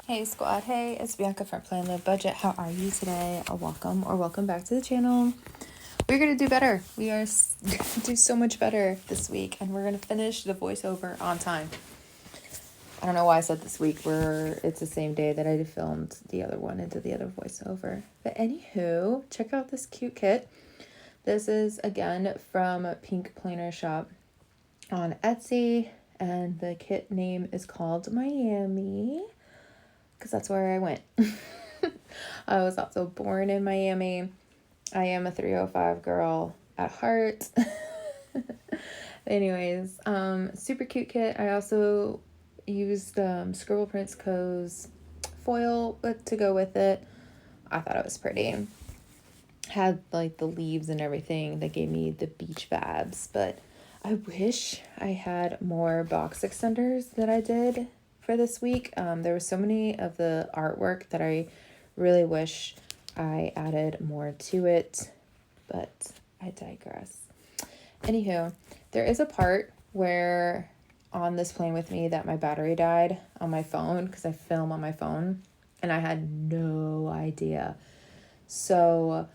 Hey squad, hey, it's Bianca from Plan.live.budget. How are you today? Welcome back to the channel. We're going to do better. We are going to do so much better this week, and we're going to finish the voiceover on time. I don't know why I said this week. It's the same day that I filmed the other one and did the other voiceover. But anywho, check out this cute kit. This is, again, from Pink Planner Shop on Etsy, and the kit name is called Miami, because that's where I went. I was also born in Miami. I am a 305 girl at heart. Anyways, super cute kit. I also used Scribble Prints Co.'s foil to go with it. I thought it was pretty. Had like the leaves and everything that gave me the beach vibes, but I wish I had more box extenders that I did for this week. There was so many of the artwork that I really wish I added more to it, but I digress. Anywho, there is a part where on this Plan With Me that my battery died on my phone because I film on my phone and I had no idea. So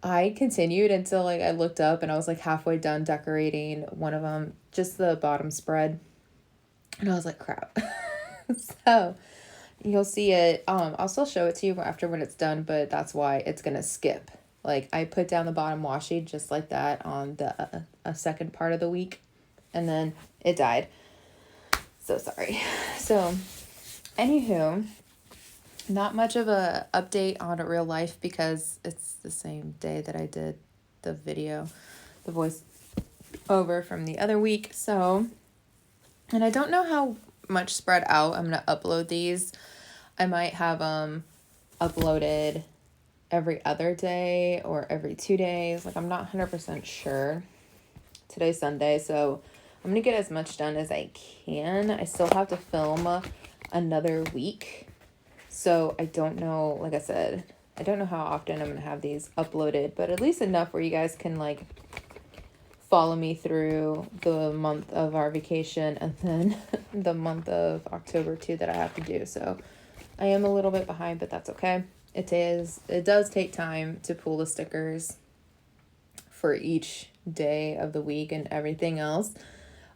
I continued until I looked up and I was halfway done decorating one of them, just the bottom spread. And I was like, crap. So you'll see it. I'll still show it to you after when it's done, but that's why it's going to skip. I put down the bottom washi just like that on the a second part of the week, and then it died. So sorry. So anywho, not much of a update on real life because it's the same day that I did the video, the voice over from the other week. So, and I don't know how much spread out I'm going to upload these. I might have uploaded every other day or every 2 days. I'm not 100% sure. Today's Sunday, so I'm going to get as much done as I can. I still have to film another week. So I don't know, like I said, I don't know how often I'm going to have these uploaded, but at least enough where you guys can follow me through the month of our vacation and then the month of October too that I have to do. So I am a little bit behind, but that's okay. It does take time to pull the stickers for each day of the week and everything else.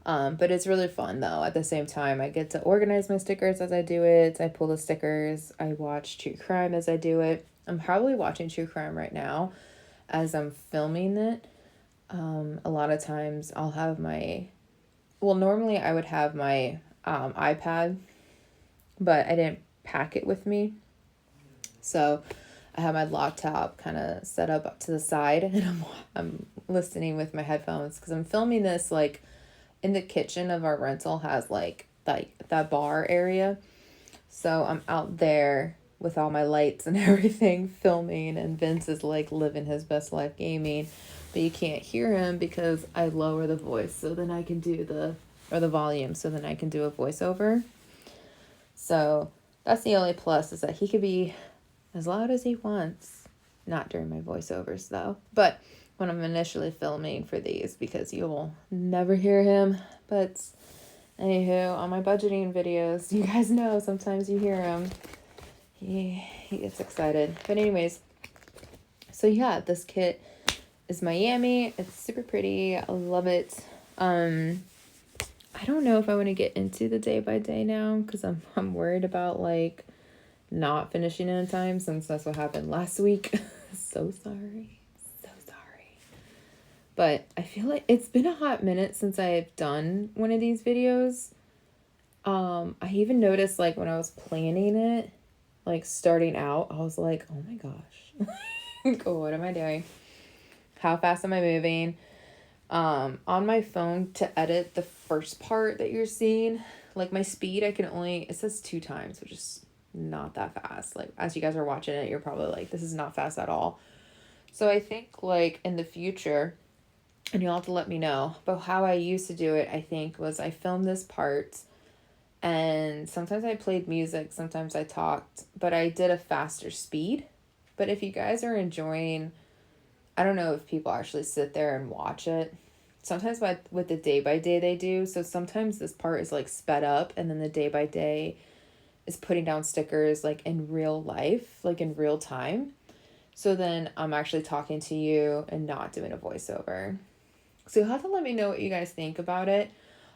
But it's really fun though. At the same time, I get to organize my stickers as I do it. I pull the stickers. I watch true crime as I do it. I'm probably watching true crime right now as I'm filming it. A lot of times I'll have normally I would have my iPad, but I didn't pack it with me. So I have my laptop kind of set up to the side and I'm listening with my headphones because I'm filming this in the kitchen of our rental has that bar area. So I'm out there with all my lights and everything filming, and Vince is living his best life gaming, but you can't hear him because I lower the voice so then I can do the volume so then I can do a voiceover. So that's the only plus, is that he could be as loud as he wants. Not during my voiceovers though, but when I'm initially filming for these, because you will never hear him. But anywho, on my budgeting videos, you guys know sometimes you hear him. He gets excited. But anyways, so yeah, this kit is Miami. It's super pretty. I love it. I don't know if I want to get into the day by day now because I'm worried about not finishing in time, since that's what happened last week. So sorry. But I feel like it's been a hot minute since I've done one of these videos. I even noticed when I was planning it, starting out, I was like, oh my gosh, what am I doing? How fast am I moving? On my phone, to edit the first part that you're seeing, my speed, it says 2 times, which is not that fast. As you guys are watching it, you're probably this is not fast at all. So I think in the future, and you'll have to let me know, but how I used to do it, I think, was I filmed this part and sometimes I played music, sometimes I talked, but I did a faster speed. But if you guys are enjoying, I don't know if people actually sit there and watch it. Sometimes with the day by day they do. So sometimes this part is sped up and then the day by day is putting down stickers like in real life, like in real time. So then I'm actually talking to you and not doing a voiceover. So you'll have to let me know what you guys think about it.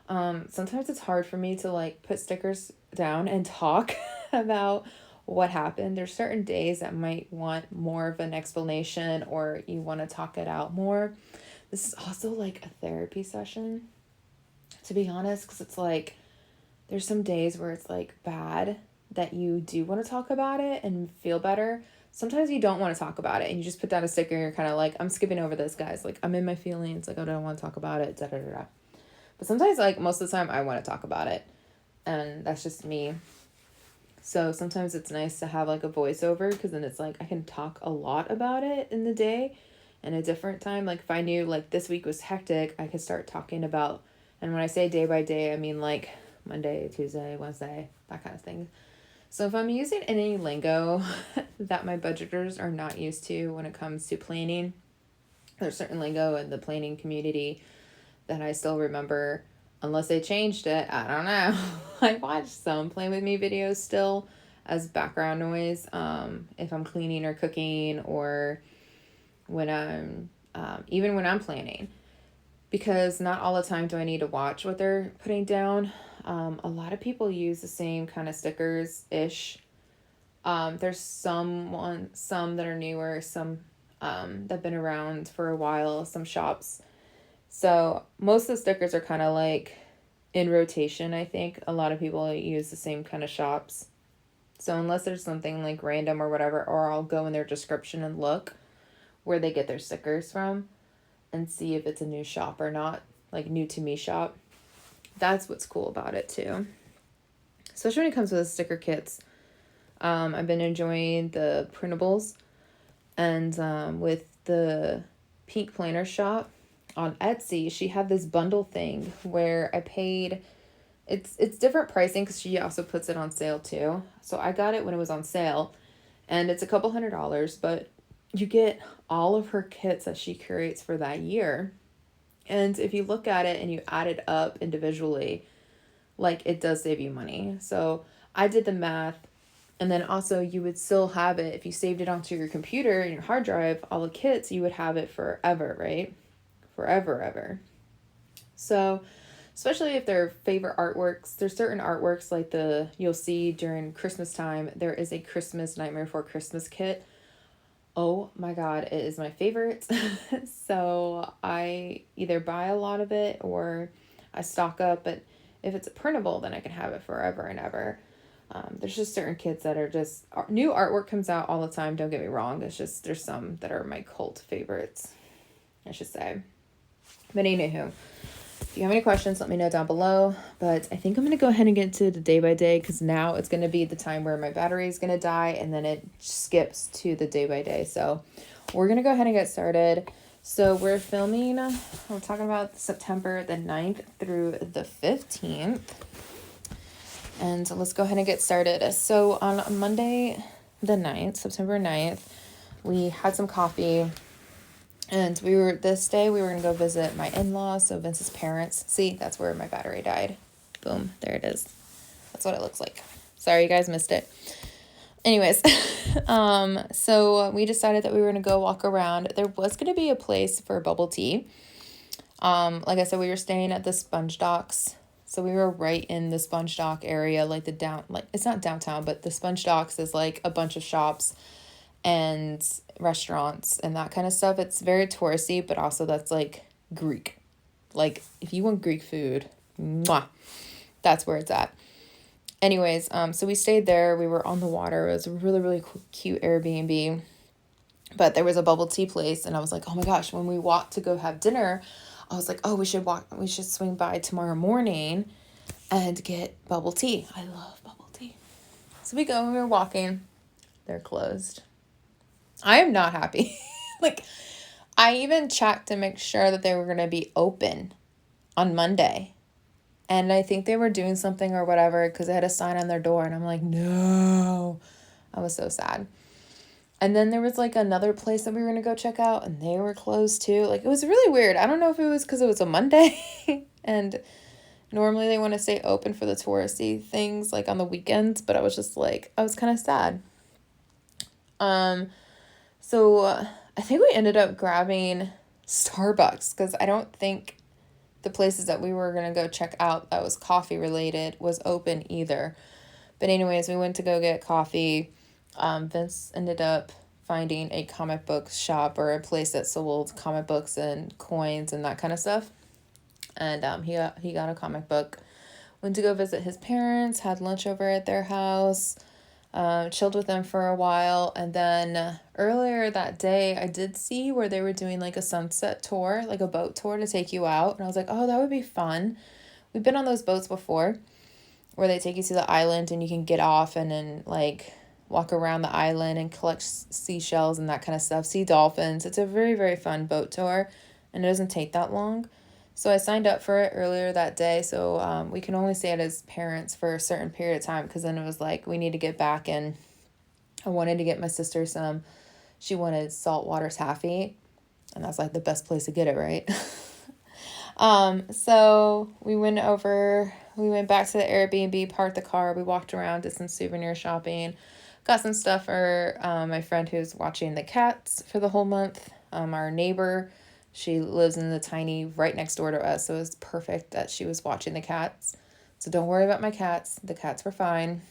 Sometimes it's hard for me to like put stickers down and talk about what happened. There's certain days that might want more of an explanation or you want to talk it out more. This is also like a therapy session, to be honest, because it's like there's some days where it's like bad that you do want to talk about it and feel better. Sometimes you don't want to talk about it and you just put down a sticker and you're kind of like, I'm skipping over this, guys. Like, I'm in my feelings. Like, I don't want to talk about it, da da da da. But sometimes, like, most of the time, I want to talk about it. And that's just me. So sometimes it's nice to have, like, a voiceover because then it's like I can talk a lot about it in the day. And a different time, like, if I knew, like, this week was hectic, I could start talking about, and when I say day by day, I mean, like, Monday, Tuesday, Wednesday, that kind of thing. So if I'm using any lingo that my budgeters are not used to when it comes to planning, there's certain lingo in the planning community that I still remember, unless they changed it. I don't know. I watch some Play With Me videos still as background noise if I'm cleaning or cooking or when I'm, even when I'm planning. Because not all the time do I need to watch what they're putting down. A lot of people use the same kind of stickers-ish. There's some that are newer, some that have been around for a while, some shops. So most of the stickers are kind of like in rotation, I think. A lot of people use the same kind of shops. So unless there's something like random or whatever, or I'll go in their description and look where they get their stickers from and see if it's a new shop or not, like new to me shop. That's what's cool about it too. Especially when it comes to the sticker kits. I've been enjoying the printables, and with the Pink Planner shop on Etsy, she had this bundle thing where I paid, it's different pricing because she also puts it on sale too. So I got it when it was on sale, and it's a couple $100, but you get all of her kits that she curates for that year. And if you look at it and you add it up individually, like it does save you money. So I did the math, and then also you would still have it if you saved it onto your computer and your hard drive, all the kits, you would have it forever, right? Forever, ever. So especially if they're favorite artworks, there's certain artworks like you'll see during Christmas time, there is a Christmas Nightmare Before Christmas kit. Oh my God, it is my favorite. So I either buy a lot of it or I stock up, but if it's a printable, then I can have it forever and ever. There's just certain kits that are just, new artwork comes out all the time, don't get me wrong. It's just, there's some that are my cult favorites, I should say. But anywho, if you have any questions, let me know down below. But I think I'm going to go ahead and get to the day by day because now it's going to be the time where my battery is going to die and then it skips to the day by day. So we're going to go ahead and get started. So we're talking about September the 9th through the 15th. And let's go ahead and get started. So on Monday the 9th, September 9th, we had some coffee. And we were going to go visit my in-laws, so Vince's parents. See, that's where my battery died. Boom, there it is. That's what it looks like. Sorry, you guys missed it. Anyways, so we decided that we were going to go walk around. There was going to be a place for bubble tea. Like I said, we were staying at the Sponge Docks. So we were right in the Sponge Dock area, like it's not downtown, but the Sponge Docks is like a bunch of shops and restaurants and that kind of stuff. It's very touristy, but also that's like Greek. Like if you want Greek food, mwah, that's where it's at. Anyways, so we stayed there. We were on the water. It was a really, really cute Airbnb. But there was a bubble tea place, and I was like, oh my gosh, when we walked to go have dinner, I was like, oh, we should swing by tomorrow morning and get bubble tea. I love bubble tea. So we were walking. They're closed. I am not happy. Like, I even checked to make sure that they were going to be open on Monday. And I think they were doing something or whatever because they had a sign on their door. And I'm like, no. I was so sad. And then there was like another place that we were going to go check out and they were closed too. Like, it was really weird. I don't know if it was because it was a Monday and Normally they want to stay open for the touristy things like on the weekends, but I was just like, I was kind of sad. So I think we ended up grabbing Starbucks because I don't think the places that we were going to go check out that was coffee related was open either. But anyways, we went to go get coffee. Vince ended up finding a comic book shop or a place that sold comic books and coins and that kind of stuff. And he got a comic book. Went to go visit his parents, had lunch over at their house, chilled with them for a while. And then earlier that day, I did see where they were doing like a sunset tour, like a boat tour to take you out. And I was like, oh, that would be fun. We've been on those boats before where they take you to the island and you can get off and then like walk around the island and collect seashells and that kind of stuff, see dolphins. It's a very, very fun boat tour and it doesn't take that long. So I signed up for it earlier that day. So we can only stay at his parents for a certain period of time because then it was like we need to get back, and I wanted to get my sister some. She wanted saltwater taffy, and that's like the best place to get it, right? So we went back to the Airbnb, parked the car, we walked around, did some souvenir shopping, got some stuff for my friend who's watching the cats for the whole month. Our neighbor, she lives in the tiny right next door to us, so it was perfect that she was watching the cats. So don't worry about my cats. The cats were fine.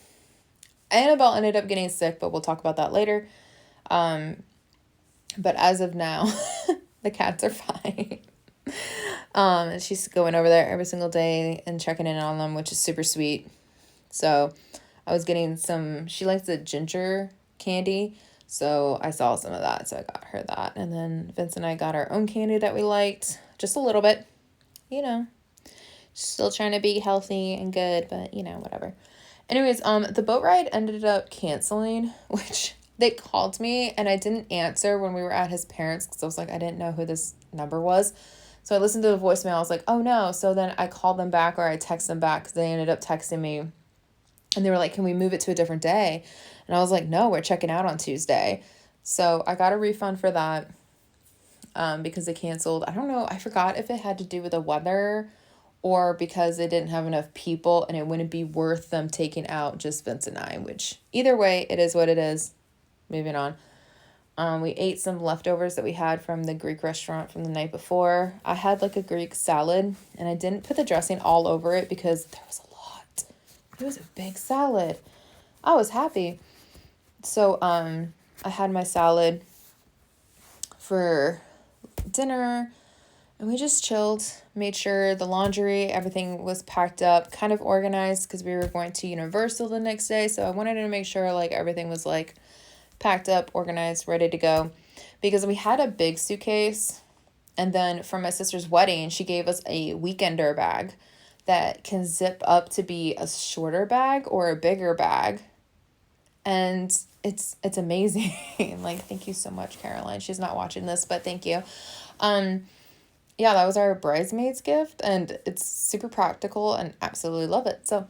Annabelle ended up getting sick, but we'll talk about that later. But as of now, the cats are fine. And she's going over there every single day and checking in on them, which is super sweet. So I was getting she likes the ginger candy. So I saw some of that. So I got her that. And then Vince and I got our own candy that we liked. Just a little bit. Still trying to be healthy and good, but whatever. Anyways, the boat ride ended up canceling, which they called me and I didn't answer when we were at his parents because I was like, I didn't know who this number was. So I listened to the voicemail. I was like, oh no. So then I called them back, or I texted them back because they ended up texting me. And they were like, can we move it to a different day? And I was like, no, we're checking out on Tuesday. So I got a refund for that because they canceled. I don't know. I forgot if it had to do with the weather or because they didn't have enough people and it wouldn't be worth them taking out just Vince and I, which either way, it is what it is. Moving on. We ate some leftovers that we had from the Greek restaurant from the night before. I had like a Greek salad and I didn't put the dressing all over it because there was a lot. It was a big salad. I was happy. So I had my salad for dinner and we just chilled, made sure the laundry, everything was packed up, kind of organized because we were going to Universal the next day. So I wanted to make sure like everything was like packed up, organized, ready to go, because we had a big suitcase. And then for my sister's wedding, she gave us a weekender bag that can zip up to be a shorter bag or a bigger bag. And it's amazing. Like, thank you so much, Caroline. She's not watching this, but thank you. Yeah, that was our bridesmaid's gift and it's super practical and absolutely love it. So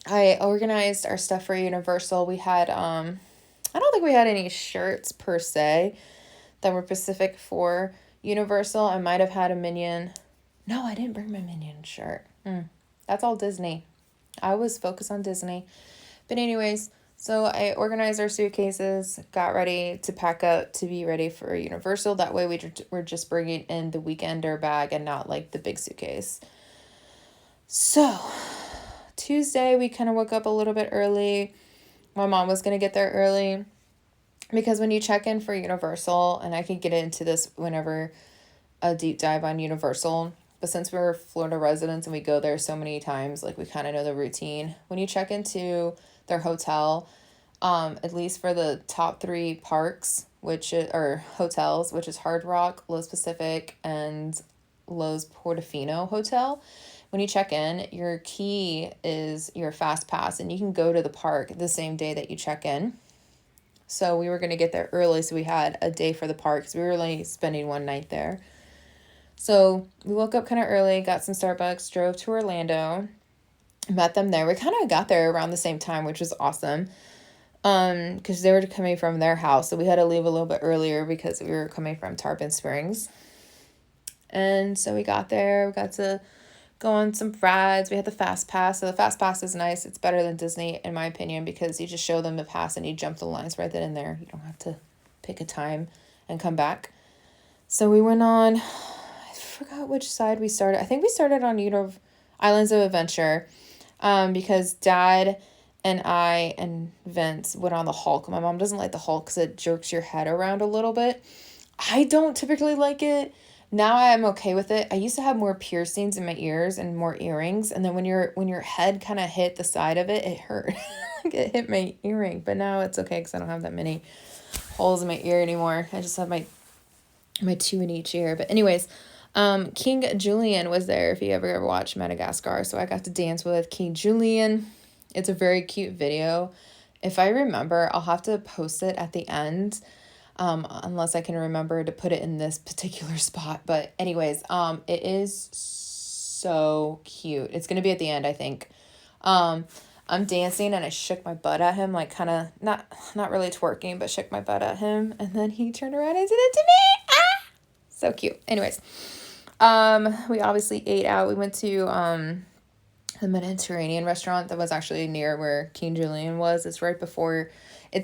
I organized our stuff for Universal. We had, I don't think we had any shirts per se that were specific for Universal. I might have had a Minion. No, I didn't bring my Minion shirt. That's all Disney. I was focused on Disney. But anyways, so I organized our suitcases, got ready to pack up to be ready for Universal. That way we're just bringing in the weekender bag and not like the big suitcase. So Tuesday, we kind of woke up a little bit early. My mom was going to get there early because when you check in for Universal, and I can get into this whenever a deep dive on Universal, but since we're Florida residents and we go there so many times, like we kind of know the routine. When you check into their hotel, at least for the top 3 parks, or hotels, which is Hard Rock, Lowe's Pacific, and Lowe's Portofino Hotel, when you check in, your key is your fast pass and you can go to the park the same day that you check in. So we were going to get there early, so we had a day for the park because we were only spending one night there. So we woke up kind of early, got some Starbucks, drove to Orlando, met them there. We kind of got there around the same time, which was awesome. Because they were coming from their house, so we had to leave a little bit earlier because we were coming from Tarpon Springs. And so we got there, we got to go on some rides. We had the Fast Pass. So the Fast Pass is nice. It's better than Disney, in my opinion, because you just show them the pass and you jump the lines right then and there. You don't have to pick a time and come back. So we went on, I forgot which side we started. I think we started on Islands of Adventure, because Dad and I and Vince went on the Hulk. My mom doesn't like the Hulk because it jerks your head around a little bit. I don't typically like it. Now I'm okay with it. I used to have more piercings in my ears and more earrings, and then when your head kind of hit the side of it, it hurt. Like it hit my earring, but now it's okay because I don't have that many holes in my ear anymore. I just have my two in each ear. But anyways, King Julian was there, if you ever watched Madagascar. So I got to dance with King Julian. It's a very cute video. If I remember, I'll have to post it at the end, unless I can remember to put it in this particular spot. But anyways, it is so cute. It's going to be at the end, I think. I'm dancing and I shook my butt at him, like kind of not really twerking, but shook my butt at him. And then he turned around and did it to me. Ah! So cute. Anyways, we obviously ate out. We went to the Mediterranean restaurant that was actually near where King Julian was. It's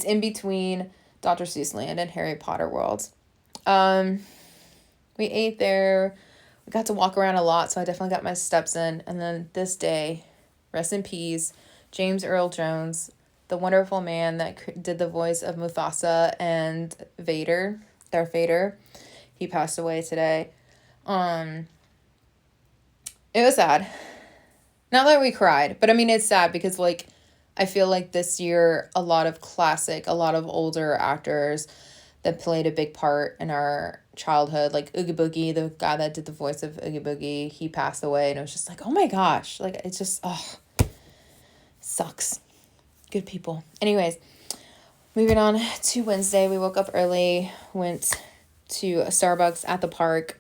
in between Dr. Seuss Land and Harry Potter World. We ate there. We got to walk around a lot, so I definitely got my steps in. And then this day, rest in peace, James Earl Jones, the wonderful man that did the voice of Mufasa and Vader, Darth Vader. He passed away today. It was sad. Not that we cried, but I mean, it's sad because, like, I feel like this year, a lot of older actors that played a big part in our childhood, like Oogie Boogie, the guy that did the voice of Oogie Boogie, he passed away, and it was just like, oh my gosh, like, it's just, sucks. Good people. Anyways, moving on to Wednesday, we woke up early, went to a Starbucks at the park,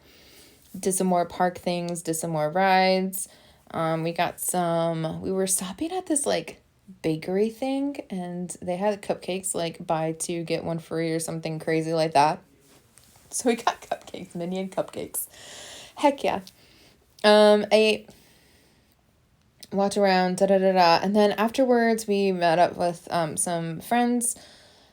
did some more park things, did some more rides. We were stopping at this like bakery thing, and they had cupcakes, like buy two get one free or something crazy like that. So we got cupcakes, Minion cupcakes. Heck yeah. I walked around, and then afterwards we met up with some friends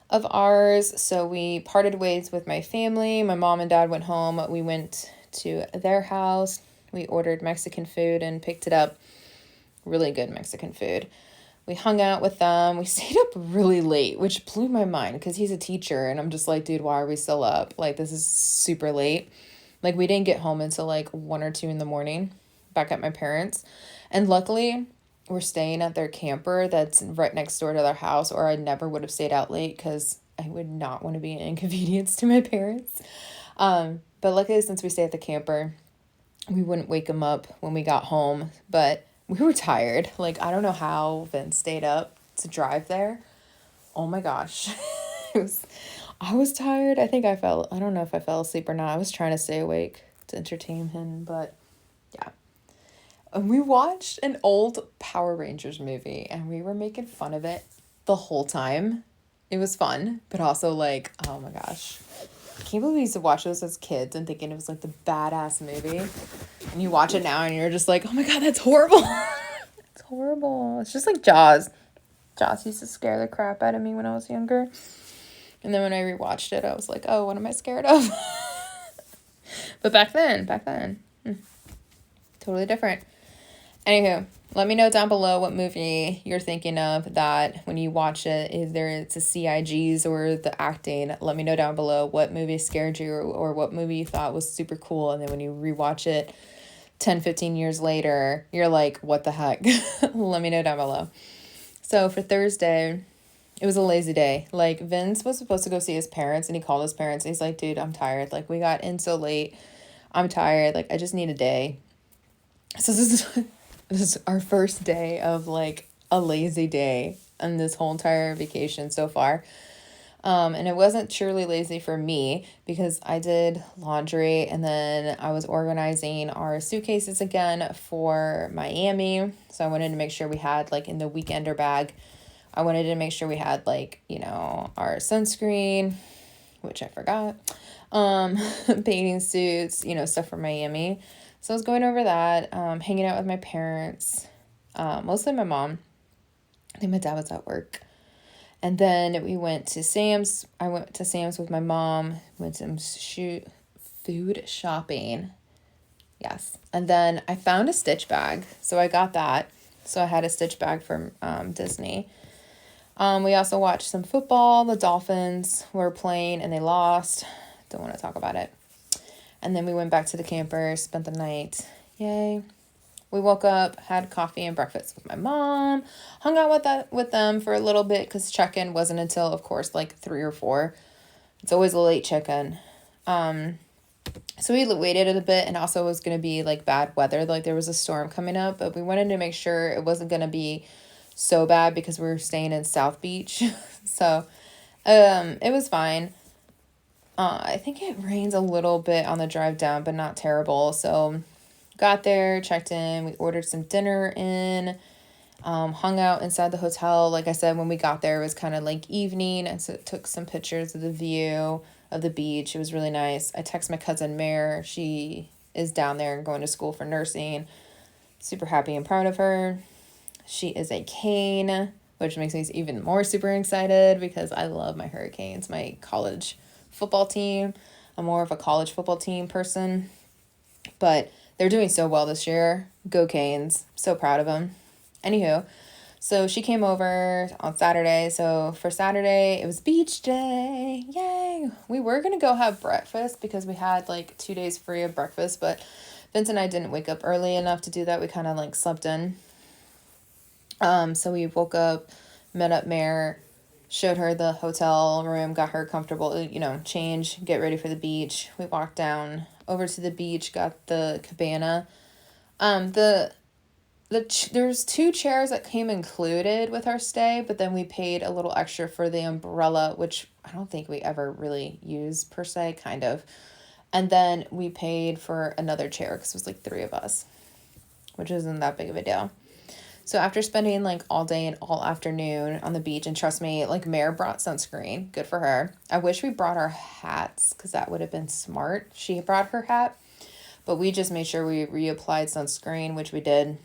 of ours. So we parted ways with my family. My mom and dad went home. We went to their house. We ordered Mexican food and picked it up. Really good Mexican food. We hung out with them. We stayed up really late, which blew my mind because he's a teacher. And I'm just like, dude, why are we still up? Like, this is super late. Like, we didn't get home until like 1 or 2 in the morning back at my parents'. And luckily, we're staying at their camper that's right next door to their house, or I never would have stayed out late because I would not want to be an inconvenience to my parents. But luckily, since we stay at the camper, we wouldn't wake them up when we got home, but we were tired. Like, I don't know how Vince stayed up to drive there. Oh my gosh. I was tired. I don't know if I fell asleep or not. I was trying to stay awake to entertain him, but yeah. And we watched an old Power Rangers movie, and we were making fun of it the whole time. It was fun, but also like, oh my gosh. I can't believe we used to watch those as kids and thinking it was like the badass movie. And you watch it now and you're just like, oh my God, that's horrible. It's horrible. It's just like Jaws. Jaws used to scare the crap out of me when I was younger. And then when I rewatched it, I was like, oh, what am I scared of? But back then, totally different. Anywho, let me know down below what movie you're thinking of that when you watch it, either it's the CIGs or the acting. Let me know down below what movie scared you or what movie you thought was super cool. And then when you rewatch it 10, 15 years later, you're like, what the heck? Let me know down below. So for Thursday, it was a lazy day. Like, Vince was supposed to go see his parents, and he called his parents. And he's like, dude, I'm tired. Like, we got in so late. I'm tired. Like, I just need a day. So this is our first day of like a lazy day on this whole entire vacation so far. And it wasn't truly lazy for me because I did laundry, and then I was organizing our suitcases again for Miami. So I wanted to make sure we had, like, in the weekender bag, I wanted to make sure we had, like, you know, our sunscreen, which I forgot, bathing suits, you know, stuff for Miami. So I was going over that, hanging out with my parents, mostly my mom. I think my dad was at work. And then we went to Sam's. I went to Sam's with my mom, went to food shopping. Yes. And then I found a Stitch bag. So I got that. So I had a Stitch bag from Disney. We also watched some football. The Dolphins were playing and they lost. Don't want to talk about it. And then we went back to the camper, spent the night. Yay. We woke up, had coffee and breakfast with my mom, hung out with them for a little bit because check-in wasn't until, of course, like 3 or 4. It's always a late check-in. So we waited a bit, and also it was going to be like bad weather. Like there was a storm coming up, but we wanted to make sure it wasn't going to be so bad because we were staying in South Beach. So it was fine. I think it rains a little bit on the drive down, but not terrible. So got there, checked in, we ordered some dinner in, hung out inside the hotel. Like I said, when we got there, it was kind of like evening, and so took some pictures of the view of the beach. It was really nice. I texted my cousin Mare. She is down there going to school for nursing. Super happy and proud of her. She is a Cane, which makes me even more super excited because I love my Hurricanes, my college football team. I'm more of a college football team person, but they're doing so well this year. Go Canes. So proud of them. Anywho, so she came over on Saturday. So for Saturday, it was beach day. Yay. We were going to go have breakfast because we had like 2 days free of breakfast, but Vince and I didn't wake up early enough to do that. We kind of like slept in. So we woke up, met up Mare, showed her the hotel room, got her comfortable, change, get ready for the beach. We walked down over to the beach, got the cabana. There's 2 chairs that came included with our stay, but then we paid a little extra for the umbrella, which I don't think we ever really use per se, kind of. And then we paid for another chair because it was like 3 of us, which isn't that big of a deal. So after spending like all day and all afternoon on the beach, and trust me, like Mare brought sunscreen, good for her. I wish we brought our hats because that would have been smart. She brought her hat, but we just made sure we reapplied sunscreen, which we did.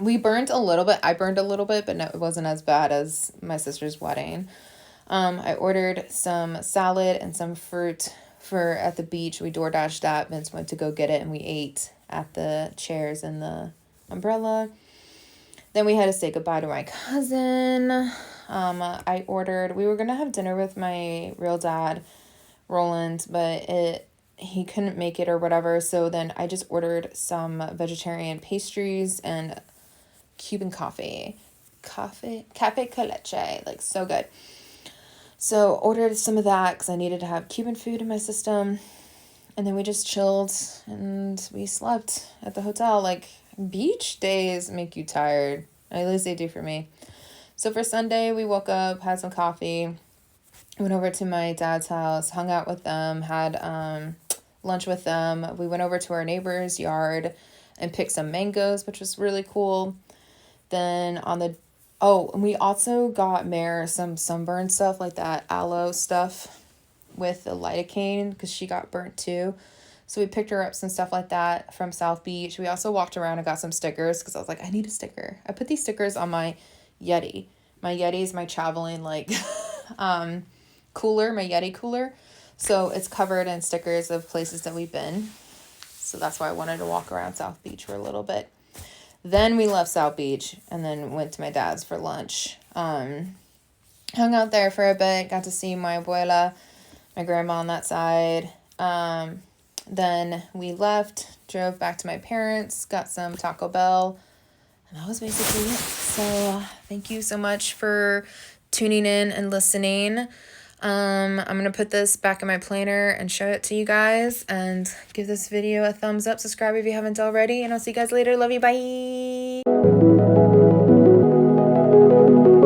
We burned a little bit. I burned a little bit, but no, it wasn't as bad as my sister's wedding. I ordered some salad and some fruit at the beach. We DoorDashed that. Vince went to go get it, and we ate at the chairs and the umbrella. Then we had to say goodbye to my cousin. We were going to have dinner with my real dad, Roland, but he couldn't make it or whatever. So then I just ordered some vegetarian pastries and Cuban coffee. Cafe con leche. Like so good. So ordered some of that because I needed to have Cuban food in my system. And then we just chilled and we slept at the hotel. Like, beach days make you tired. At least they do for me. So for Sunday, we woke up, had some coffee, went over to my dad's house, hung out with them, had lunch with them. We went over to our neighbor's yard and picked some mangoes, which was really cool. Then and we also got Mare some sunburn stuff, like that aloe stuff with the lidocaine because she got burnt too. So we picked her up some stuff like that from South Beach. We also walked around and got some stickers because I was like, I need a sticker. I put these stickers on my Yeti. My Yeti is my traveling cooler, my Yeti cooler. So it's covered in stickers of places that we've been. So that's why I wanted to walk around South Beach for a little bit. Then we left South Beach and then went to my dad's for lunch. Hung out there for a bit, got to see my abuela, my grandma on that side. Then we left, drove back to my parents, got some Taco Bell, and that was basically it. So thank you so much for tuning in and listening. I'm going to put this back in my planner and show it to you guys, and give this video a thumbs up, subscribe if you haven't already, and I'll see you guys later. Love you. Bye.